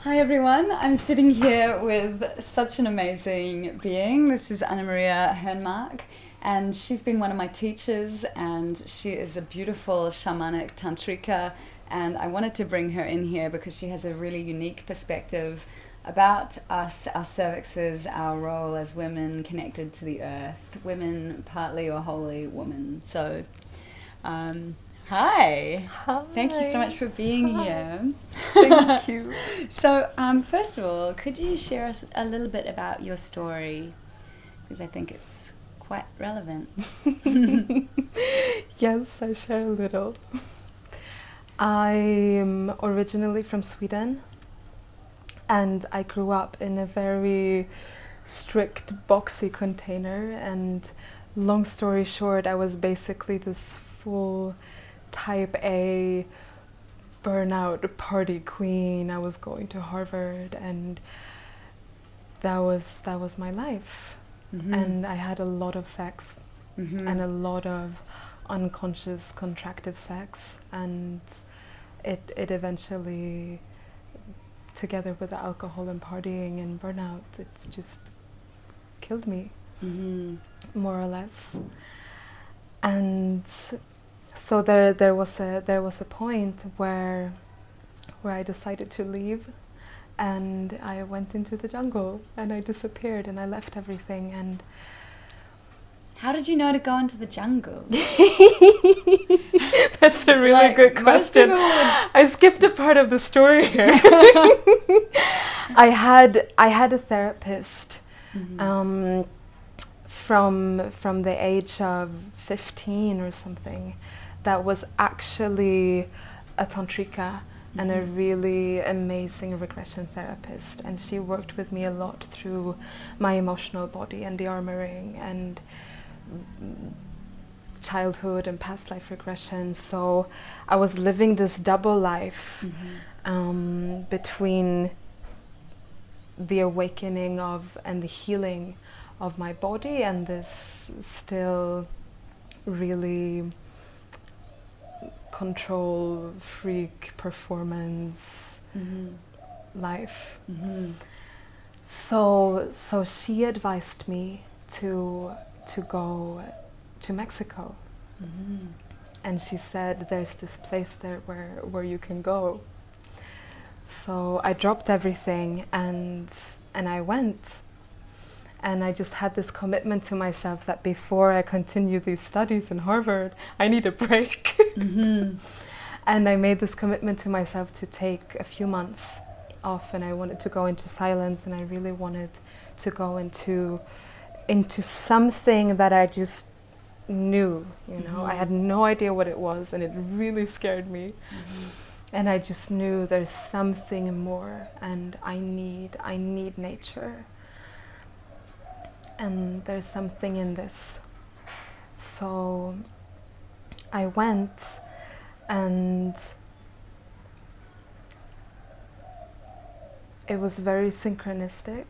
Hi everyone, I'm sitting here with such an amazing being. This is Anna Maria Hernmarck, and she's been one of my teachers, and she is a beautiful shamanic tantrika, and I wanted to bring her in here because she has a really unique perspective about us, our cervixes, our role as women connected to the earth, women partly or wholly woman. So hi. Hi. Thank you so much for being here. Thank you. So, first of all, could you share us a little bit about your story? Because I think it's quite relevant. Yes, I share a little. I'm originally from Sweden, and I grew up in a very strict, boxy container. And long story short, I was basically this full type A burnout party queen. I was going to Harvard, and that was my life. Mm-hmm. And I had a lot of sex, Mm-hmm. and a lot of unconscious contractive sex, and it eventually, together with the alcohol and partying and burnout, it just killed me, Mm-hmm. more or less. And so there was a point where I decided to leave, and I went into the jungle, and I disappeared, and I left everything. And How did you know to go into the jungle? that's a really good question. I skipped a part of the story here. I had a therapist from the age of 15 or something that was actually a tantrika and a really amazing regression therapist, and she worked with me a lot through my emotional body and the armoring and childhood and past life regression. So I was living this double life between the awakening of and the healing of my body and this still really control freak performance life. So she advised me to go to Mexico. And she said there's this place there where you can go. So I dropped everything and I went. And I just had this commitment to myself that before I continue these studies in Harvard, I need a break. And I made this commitment to myself to take a few months off, and I wanted to go into silence, and I really wanted to go into something that I just knew, you know. I had no idea what it was, and it really scared me. And I just knew there's something more, and I need nature. And there's something in this. So I went, and it was very synchronistic.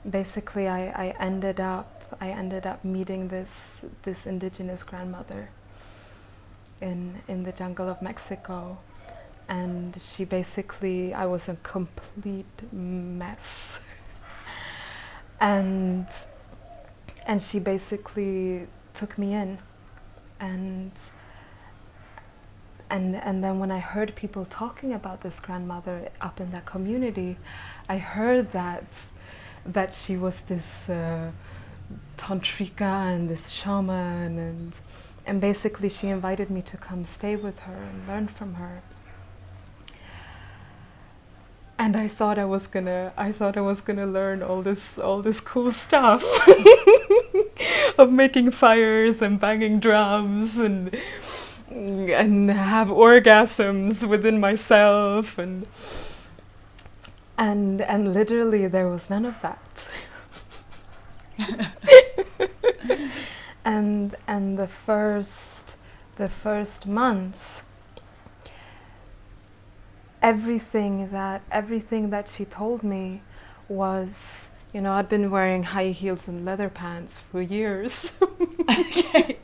Basically, I ended up meeting this indigenous grandmother in the jungle of Mexico, and she basically, I was a complete mess. And she basically took me in, and then when I heard people talking about this grandmother up in that community, I heard that she was this tantrika and this shaman, and basically she invited me to come stay with her and learn from her. And I thought I was gonna learn all this cool stuff of making fires and banging drums and have orgasms within myself, and literally there was none of that. and the first month, everything that she told me was, you know, I'd been wearing high heels and leather pants for years. Okay.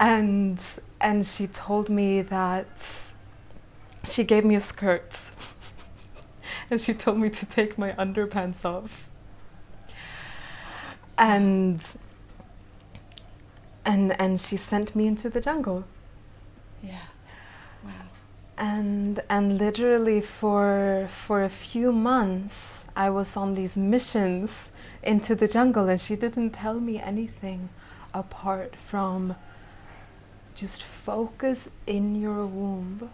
And she told me that she gave me a skirt and she told me to take my underpants off. And she sent me into the jungle. Yeah. Wow. And literally for a few months I was on these missions into the jungle, and she didn't tell me anything apart from just focus in your womb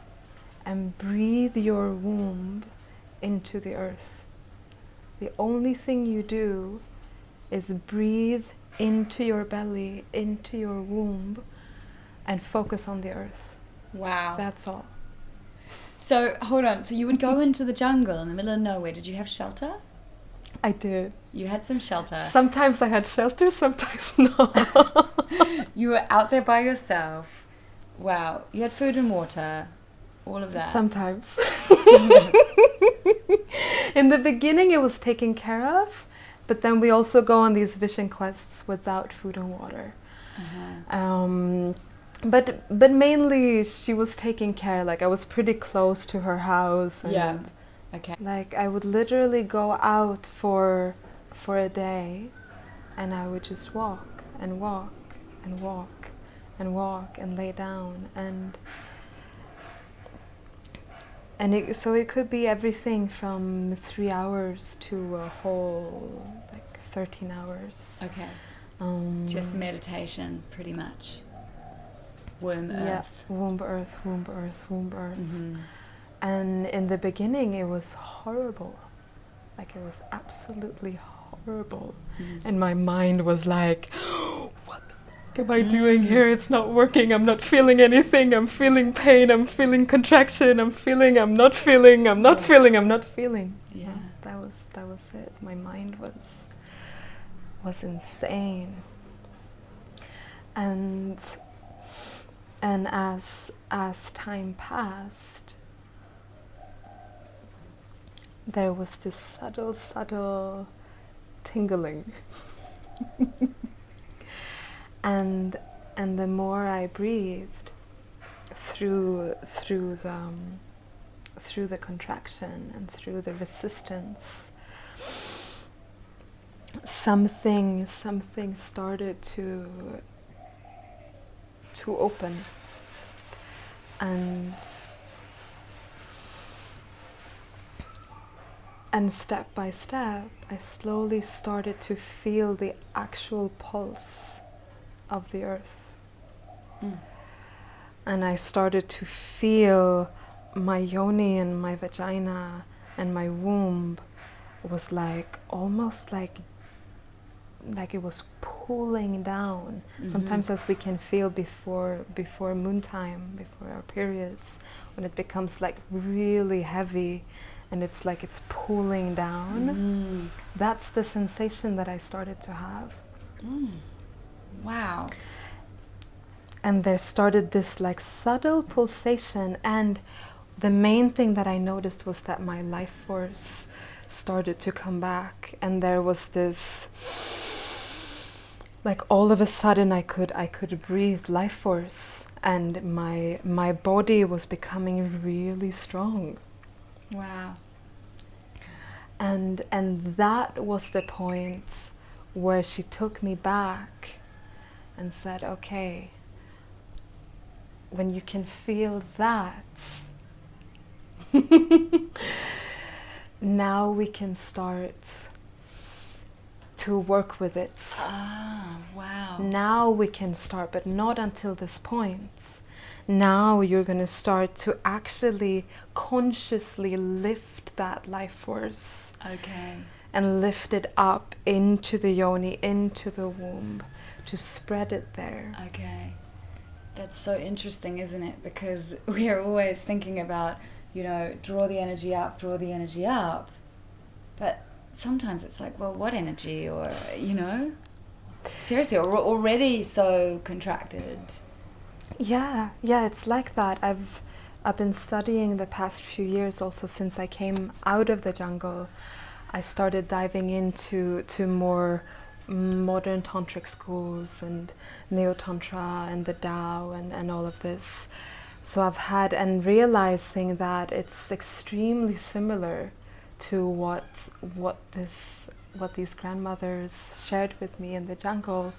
and breathe your womb into the earth. The only thing you do is breathe into your belly, into your womb, and focus on the earth. Wow. That's all. So, hold on. So you would go into the jungle in the middle of nowhere. Did you have shelter? I did. You had some shelter. Sometimes I had shelter, sometimes not. You were out there by yourself. Wow. You had food and water. All of that. Sometimes. In the beginning it was taken care of, but then we also go on these vision quests without food and water. But mainly she was taking care. Like, I was pretty close to her house. And Yeah. Okay. like, I would literally go out for a day, and I would just walk and walk and walk and walk and lay down, and so it could be everything from 3 hours to a whole 13 hours. Okay. Just meditation, pretty much. Womb earth. Yeah, womb earth, womb earth, womb earth. Mm-hmm. And in the beginning it was horrible. Like, it was absolutely horrible. Mm-hmm. And my mind was like, what the fuck am I doing here? It's not working. I'm not feeling anything. I'm feeling pain. I'm feeling contraction. I'm feeling, I'm not feeling, I'm not feeling, I'm not feeling. Yeah. That was it. My mind was insane. And as time passed, there was this subtle tingling. and the more I breathed through the contraction and through the resistance, something started to open, and step by step I slowly started to feel the actual pulse of the earth. And I started to feel my yoni and my vagina and my womb was almost like it was pulling down. Mm-hmm. Sometimes, as we can feel before moon time, before our periods, when it becomes really heavy and it's it's pulling down. That's the sensation that I started to have. Wow. And there started this subtle pulsation, and the main thing that I noticed was that my life force started to come back, and there was this all of a sudden I could breathe life force, and my body was becoming really strong. Wow. And that was the point where she took me back and said, okay, when you can feel that, now we can start to work with it. Ah, wow. Now we can start, but not until this point. Now you're going to start to actually consciously lift that life force. Okay. And lift it up into the yoni, into the womb, to spread it there. Okay. That's so interesting, isn't it? Because we are always thinking about, draw the energy up. But sometimes it's well, what energy? Or, seriously, or already so contracted. Yeah, it's like that. I've been studying the past few years also since I came out of the jungle. I started diving into more modern tantric schools and neo-tantra and the Tao and all of this. So I've had, and realizing that it's extremely similar to what these grandmothers shared with me in the jungle.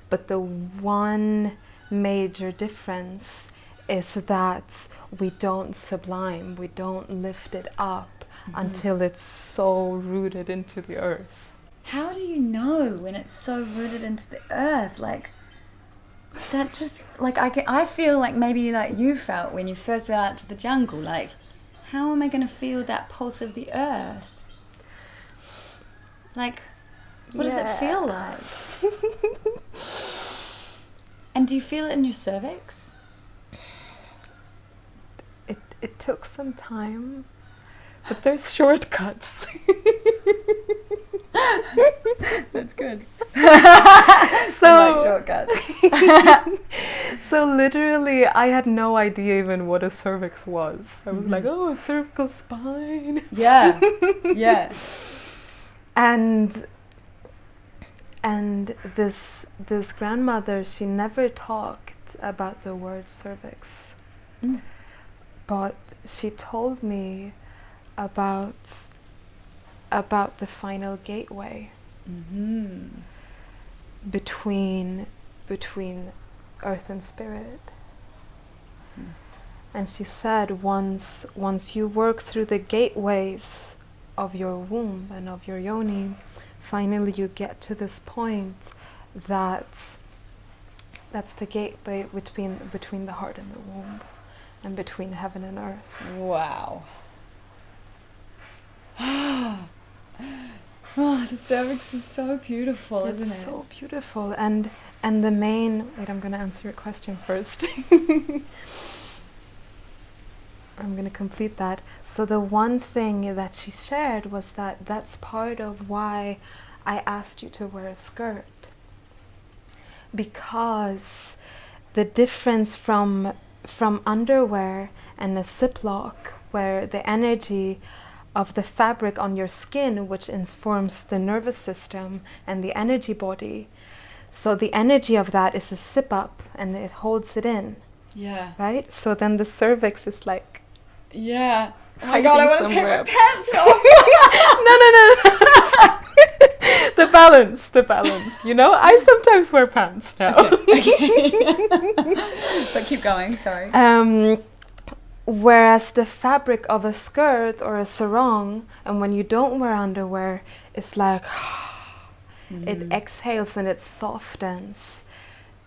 But the one major difference is that we don't sublime, we don't lift it up until it's so rooted into the earth. How do you know when it's so rooted into the earth? Like, that just, like, I feel like maybe like you felt when you first went out to the jungle, like, how am I going to feel that pulse of the earth? Like, what does it feel like? And do you feel it in your cervix? It took some time, but there's shortcuts. That's good. So, so literally, I had no idea even what a cervix was. I was like, oh, a cervical spine. Yeah, yeah. And this grandmother, she never talked about the word cervix, but she told me about the final gateway between earth and spirit. And she said, once you work through the gateways of your womb and of your yoni, finally you get to this point that's the gateway between the heart and the womb, and between heaven and earth. Wow. Oh, the cervix is so beautiful, isn't it? It's so beautiful. And the main... Wait, I'm going to answer your question first. I'm going to complete that. So the one thing that she shared was that that's part of why I asked you to wear a skirt. Because the difference from underwear and a Ziploc, where the energy of the fabric on your skin, which informs the nervous system and the energy body. So the energy of that is a zip up and it holds it in. Yeah. Right? So then the cervix is like... Yeah. Oh my God, I want to take my pants off. No. The balance, you know? I sometimes wear pants now. Okay. But keep going, sorry. Whereas the fabric of a skirt or a sarong, and when you don't wear underwear, it's like... It exhales and it softens.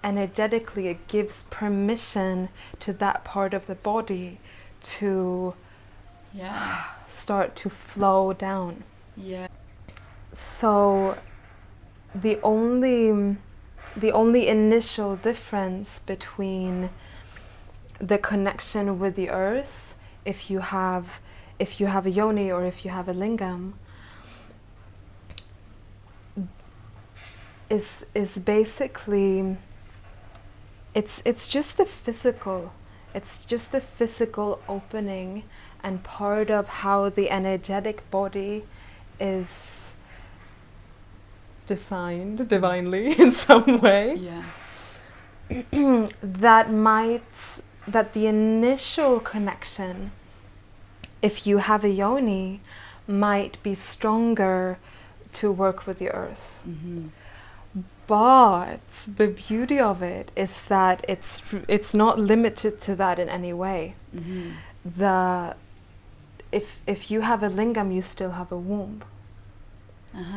Energetically, it gives permission to that part of the body to start to flow down. Yeah. So the only initial difference between the connection with the earth, if you have a yoni or if you have a lingam, is basically it's just the physical opening, and part of how the energetic body is designed divinely in some way. Yeah. that the initial connection, if you have a yoni, might be stronger to work with the earth. But the beauty of it is that it's not limited to that in any way. If you have a lingam, you still have a womb.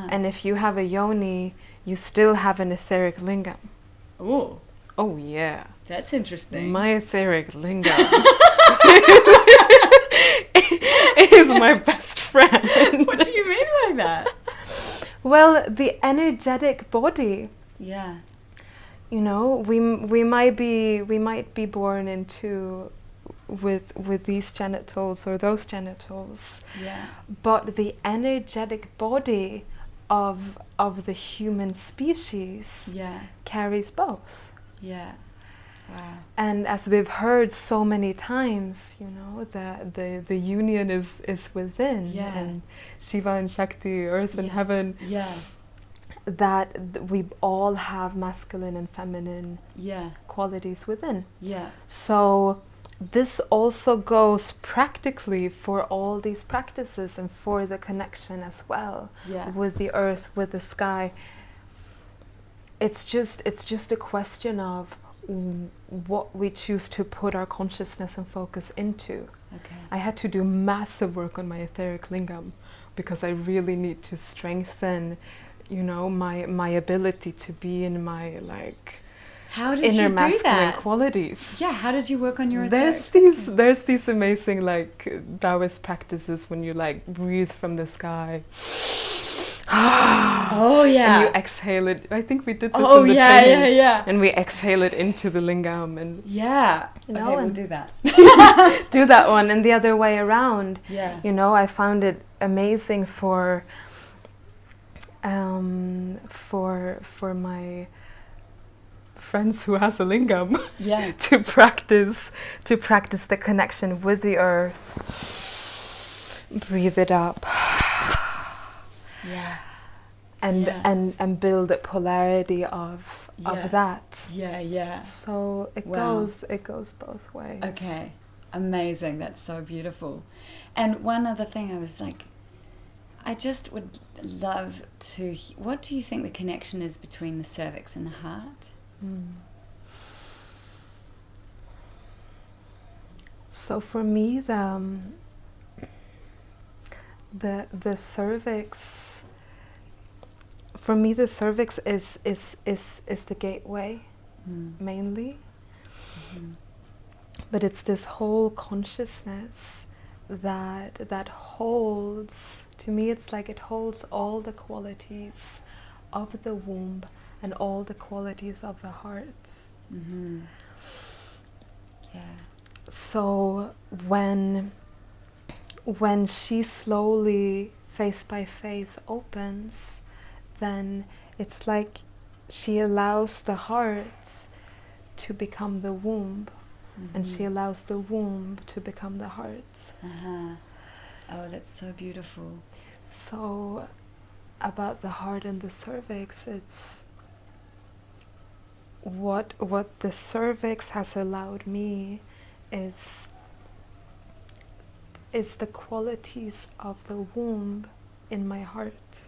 And if you have a yoni, you still have an etheric lingam. Oh yeah. That's interesting. My etheric lingam is my best friend. What do you mean by that? Well, the energetic body. Yeah. You know, we might be born into with these genitals or those genitals. Yeah. But the energetic body of the human species carries both. Yeah. Wow. And as we've heard so many times, you know, the union is within. Yeah. And Shiva and Shakti, earth and heaven. Yeah. That we all have masculine and feminine qualities within. Yeah. So this also goes practically for all these practices and for the connection as well, with the earth, with the sky. It's just a question of what we choose to put our consciousness and focus into. Okay. I had to do massive work on my etheric lingam because I really need to strengthen, you know, my ability to be in my how did inner you do masculine that? qualities. Yeah, how did you work on your There's these amazing Taoist practices when you breathe from the sky. Oh yeah. And you exhale it. I think we did this Oh in the yeah, training. yeah. And we exhale it into the lingam and yeah. You know, okay, we'll do that. do that one, and the other way around. Yeah. You know, I found it amazing for my friends who has a lingam to practice the connection with the earth. Breathe it up. Yeah. And build a polarity of that. Yeah. So it goes both ways. Okay. Amazing. That's so beautiful. And one other thing, I was I just would love to what do you think the connection is between the cervix and the heart? So for me, the cervix. For me, the cervix is the gateway, mainly. Mm-hmm. But it's this whole consciousness that holds. To me, it's like it holds all the qualities of the womb and all the qualities of the heart. Mm-hmm. Yeah. So when she slowly, face by face, opens, then it's like she allows the heart to become the womb, and she allows the womb to become the heart. Oh, that's so beautiful. So about the heart and the cervix, it's what the cervix has allowed me is the qualities of the womb in my heart.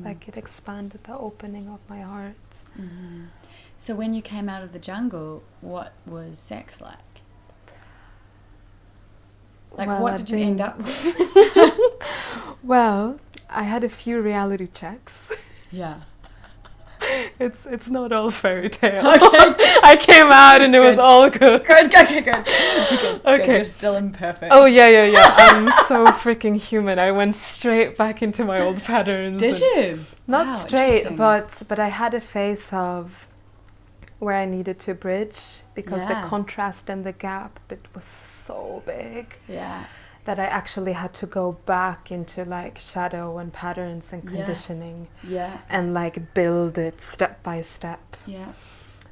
Like it expanded the opening of my heart. So when you came out of the jungle, what was sex like? Well, what did you end up with? Well, I had a few reality checks. Yeah. It's not all fairy tale. Okay. I came out and it was all good. Good. Okay. You're still imperfect. Oh yeah. I'm so freaking human. I went straight back into my old patterns. Did you? Not straight, but I had a phase of where I needed to bridge because the contrast and the gap, it was so big. Yeah. That I actually had to go back into shadow and patterns and conditioning. Yeah. And build it step by step. Yeah.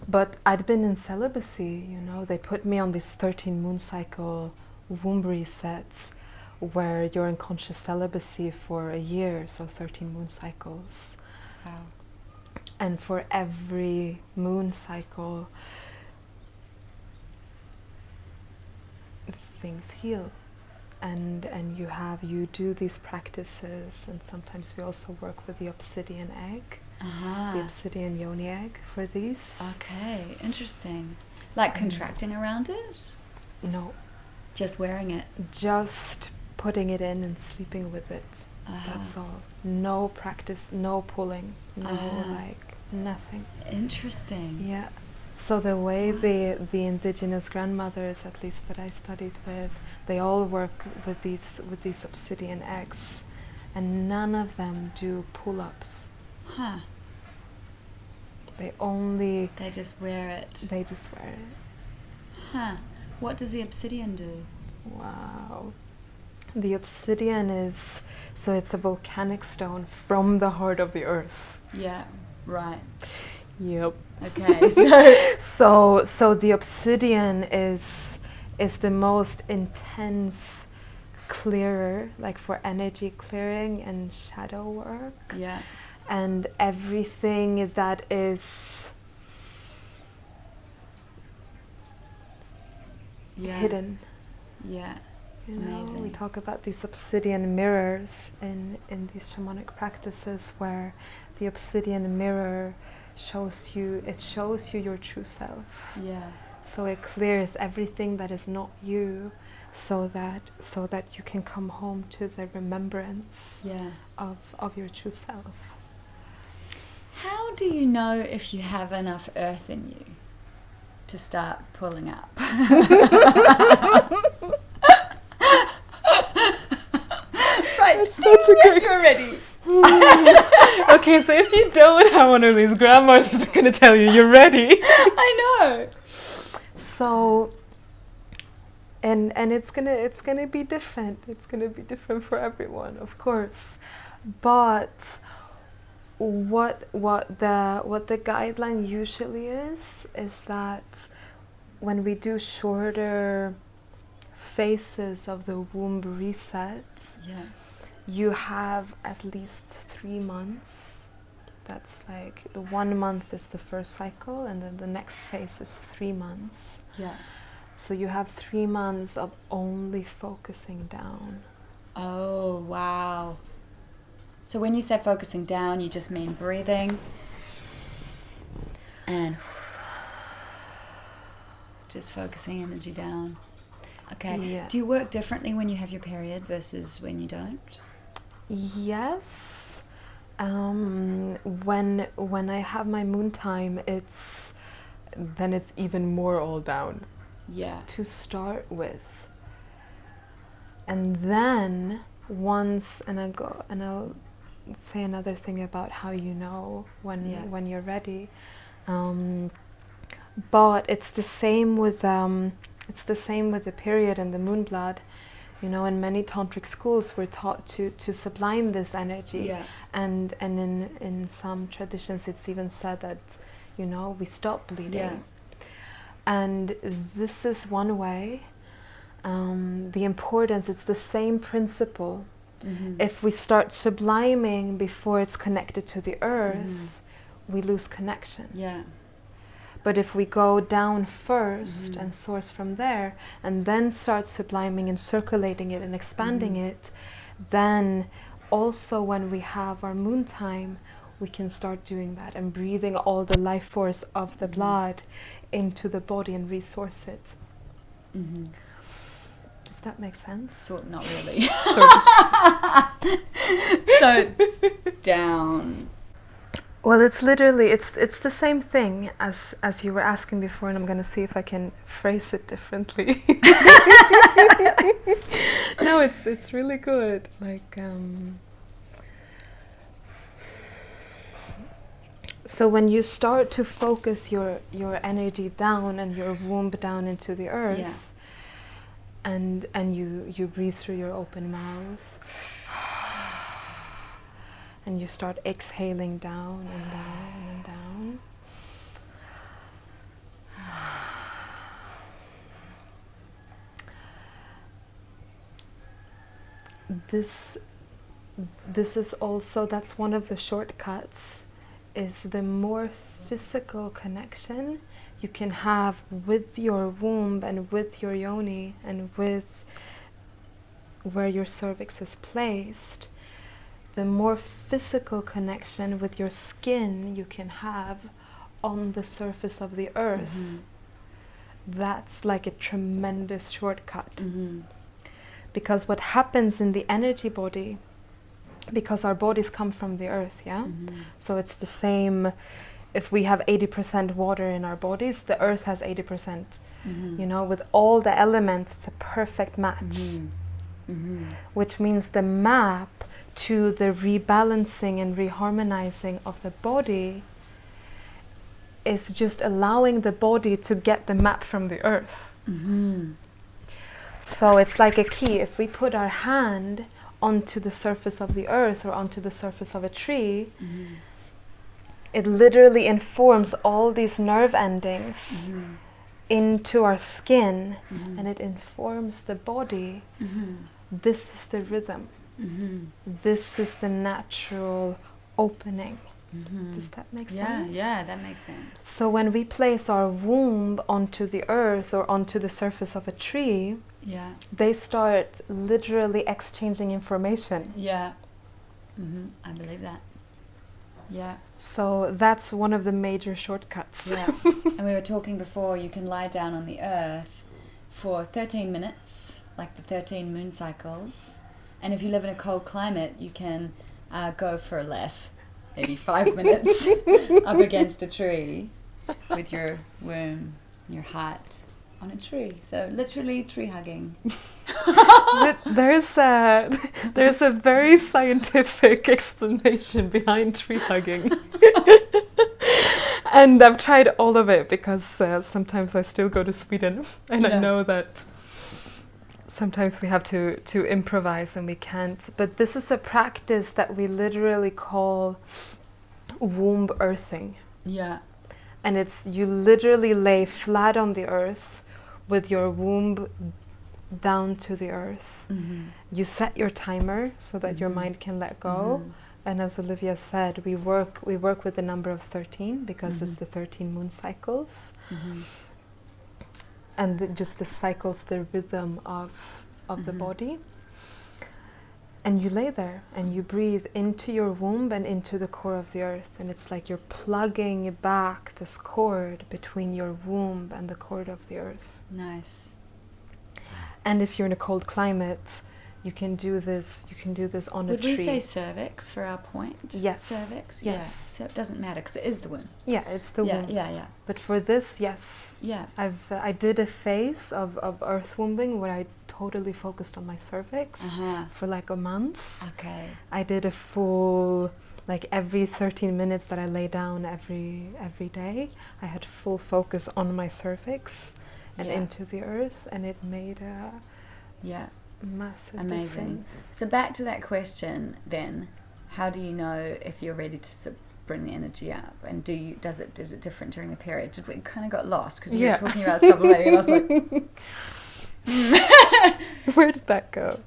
But I'd been in celibacy, you know. They put me on this 13 moon cycle womb resets where you're in conscious celibacy for a year, so 13 moon cycles. Wow. And for every moon cycle, things heal. And you do these practices, and sometimes we also work with the obsidian egg, the obsidian yoni egg for these. Okay, interesting. Like contracting around it? No. Just wearing it? Just putting it in and sleeping with it. That's all. No practice, no pulling, nothing. Interesting. Yeah. So the way the indigenous grandmothers, at least that I studied with, they all work with these obsidian eggs, and none of them do pull-ups. They just wear it. They just wear it. What does the obsidian do? Wow. The obsidian it's a volcanic stone from the heart of the earth. Yeah, right. Yep. Okay, so the obsidian is the most intense clearer, for energy clearing and shadow work. Yeah. And everything that is hidden Yeah. You know, Amazing. we talk about these obsidian mirrors in these shamanic practices, where the obsidian mirror shows you your true self. Yeah. So it clears everything that is not you, so that you can come home to the remembrance Yeah. of your true self. How do you know if you have enough earth in you to start pulling up? Right, That's such a great... You're ready. Okay, so if you don't have one of these, grandmas is going to tell you you're ready. I know. So, and it's gonna be different. It's gonna be different for everyone, of course. But what the guideline usually is that when we do shorter phases of the womb reset, Yeah. you have at least 3 months. That's like the 1 month is the first cycle, and then the next phase is 3 months. Yeah. So you have 3 months of only focusing down. Oh, wow. So when you say focusing down, you just mean breathing and just focusing energy down. Okay. Yeah. Do you work differently when you have your period versus when you don't? Yes. When I have my moon time, it's even more all down. Yeah. To start with. And then once, and I'll say another thing about how you know when you're ready. But it's the same with the period and the moon blood. You know, in many tantric schools, we're taught to sublime this energy. Yeah. And in some traditions, it's even said that, you know, we stop bleeding. Yeah. And this is one way. The importance, it's the same principle. Mm-hmm. If we start subliming before it's connected to the earth, we lose connection. Yeah. But if we go down first and source from there, and then start subliming and circulating it and expanding it, then also when we have our moon time, we can start doing that and breathing all the life force of the blood into the body and resource it. Mm-hmm. Does that make sense? Not really. So down. Well, it's literally, it's the same thing as you were asking before, and I'm going to see if I can phrase it differently. No, it's really good. Like, so when you start to focus your energy down and your womb down into the earth, and you breathe through your open mouth, and you start exhaling down and down and down. This is also, that's one of the shortcuts, is the more physical connection you can have with your womb and with your yoni and with where your cervix is placed, the more physical connection with your skin you can have on the surface of the earth. That's like a tremendous shortcut. Because what happens in the energy body, because our bodies come from the earth, so it's the same. If we have 80% water in our bodies, the earth has 80%. You know, with all the elements, it's a perfect match. Which means the map to the rebalancing and reharmonizing of the body is just allowing the body to get the map from the earth. So it's like a key. If we put our hand onto the surface of the earth or onto the surface of a tree, it literally informs all these nerve endings into our skin, and it informs the body. This is the rhythm. This is the natural opening. Does that make sense? Yeah, that makes sense. So when we place our womb onto the earth or onto the surface of a tree, Yeah. They start literally exchanging information. Yeah. I believe that. Yeah. So that's one of the major shortcuts. Yeah. And we were talking before, you can lie down on the earth for 13 minutes, like the 13 moon cycles. And if you live in a cold climate, you can go for less, maybe 5 minutes up against a tree with your womb and your heart on a tree. So literally tree hugging. There's a very scientific explanation behind tree hugging. And I've tried all of it because sometimes I still go to Sweden and I know that sometimes we have to improvise and we can't. But this is a practice that we literally call womb earthing. Yeah. And it's you literally lay flat on the earth with your womb down to the earth. You set your timer so that your mind can let go. And as Olivia said, we work with the number of 13 because it's the 13 moon cycles. And just the cycles, the rhythm of the body. And you lay there and you breathe into your womb and into the core of the earth. And it's like you're plugging back this cord between your womb and the core of the earth. Nice. And if you're in a cold climate, you can do this on a tree. Would we say cervix for our point? Yes. Cervix? Yes. Yeah. So it doesn't matter because it is the womb. Yeah, it's the womb. Yeah. But for this, yes. Yeah. I did a phase of earth wombing where I totally focused on my cervix for like a month. Okay. I did a full, like every 13 minutes that I lay down every day, I had full focus on my cervix and into the earth, and it made a massive difference. So back to that question then, how do you know if you're ready to bring the energy up, and is it different during the period? We kind of got lost because we were talking about sublimating and I was like where did that go?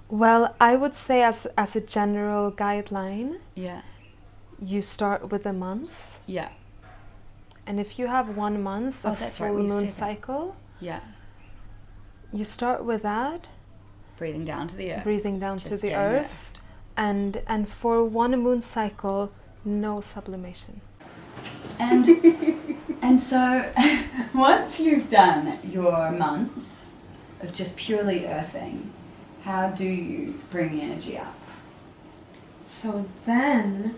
Well, I would say as a general guideline, you start with a month. Yeah. And if you have 1 month of full moon cycle, you start with that. Breathing down to the earth. Breathing down to the earth. And for 1 moon cycle, no sublimation. And so once you've done your month of just purely earthing, how do you bring the energy up? So then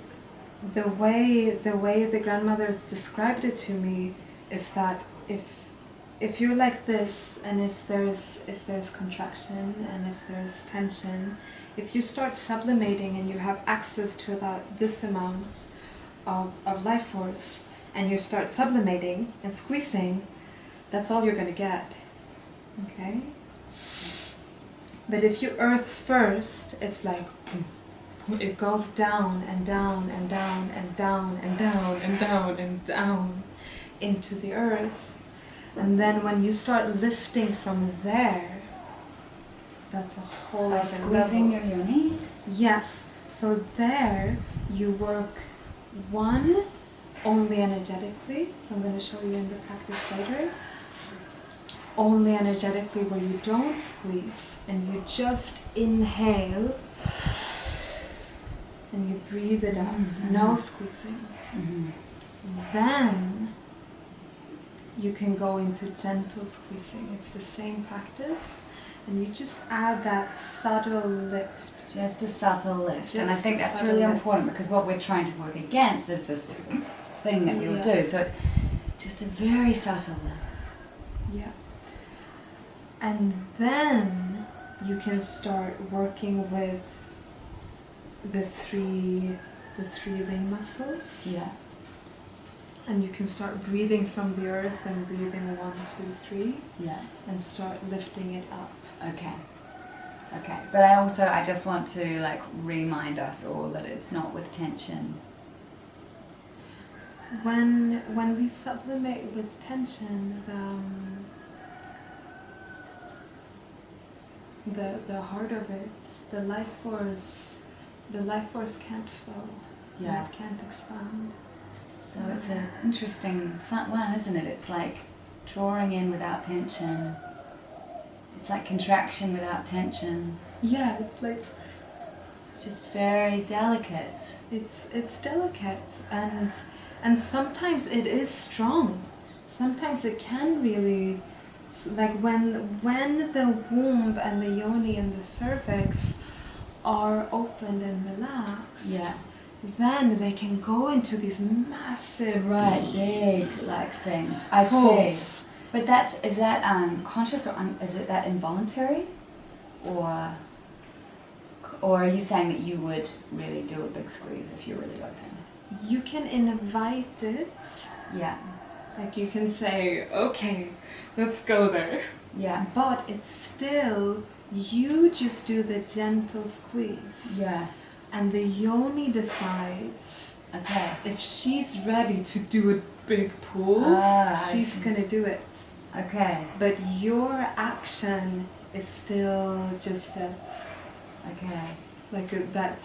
the way the grandmothers described it to me is that if you're like this, and if there's contraction and if there's tension, if you start sublimating and you have access to about this amount of life force, and you start sublimating and squeezing, that's all you're going to get. Okay? But if you earth first, it's like it goes down and down and down and down and down and down and down into the earth. And then when you start lifting from there, that's a whole other level. Squeezing your yoni? Yes. So there you work only energetically. So I'm going to show you in the practice later. Only energetically, where you don't squeeze and you just inhale and you breathe it out. No squeezing. Then you can go into gentle squeezing. It's the same practice, and you just add that subtle lift. Just a subtle lift. And I think that's really important, because what we're trying to work against is this thing that we'll do. So it's just a very subtle lift. Yeah. And then you can start working with the three ring muscles. Yeah. And you can start breathing from the earth and breathing 1, 2, 3. Yeah. And start lifting it up. Okay. But I just want to remind us all that it's not with tension. When we sublimate with tension, the heart of it, the life force can't flow. Yeah. It can't expand. So it's an interesting fun one, isn't it? It's like drawing in without tension, It's like contraction without tension. Yeah, it's like Just very delicate. it's delicate, and sometimes it is strong. Sometimes it can really, like when the womb and the yoni and the cervix are opened and relaxed. Yeah. Then they can go into these massive, Right, big like things. I pulse. see. But is that conscious or is it that involuntary, or are you saying that you would really do a big squeeze if you're really open? You can invite it. Yeah. Like you can say, okay, let's go there. Yeah. But it's still, you just do the gentle squeeze. Yeah. And the yoni decides Okay. if she's ready to do a big pull, she's gonna do it. Okay. But your action is still just that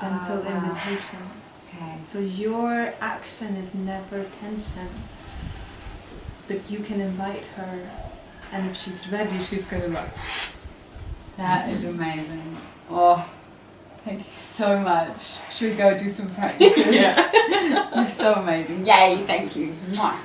gentle invitation. Okay. So your action is never tension. But you can invite her, and if she's ready, she's gonna like. That is amazing. Oh, thank you so much. Should we go do some practices? Yeah. You're so amazing. Yay, thank you. Mwah.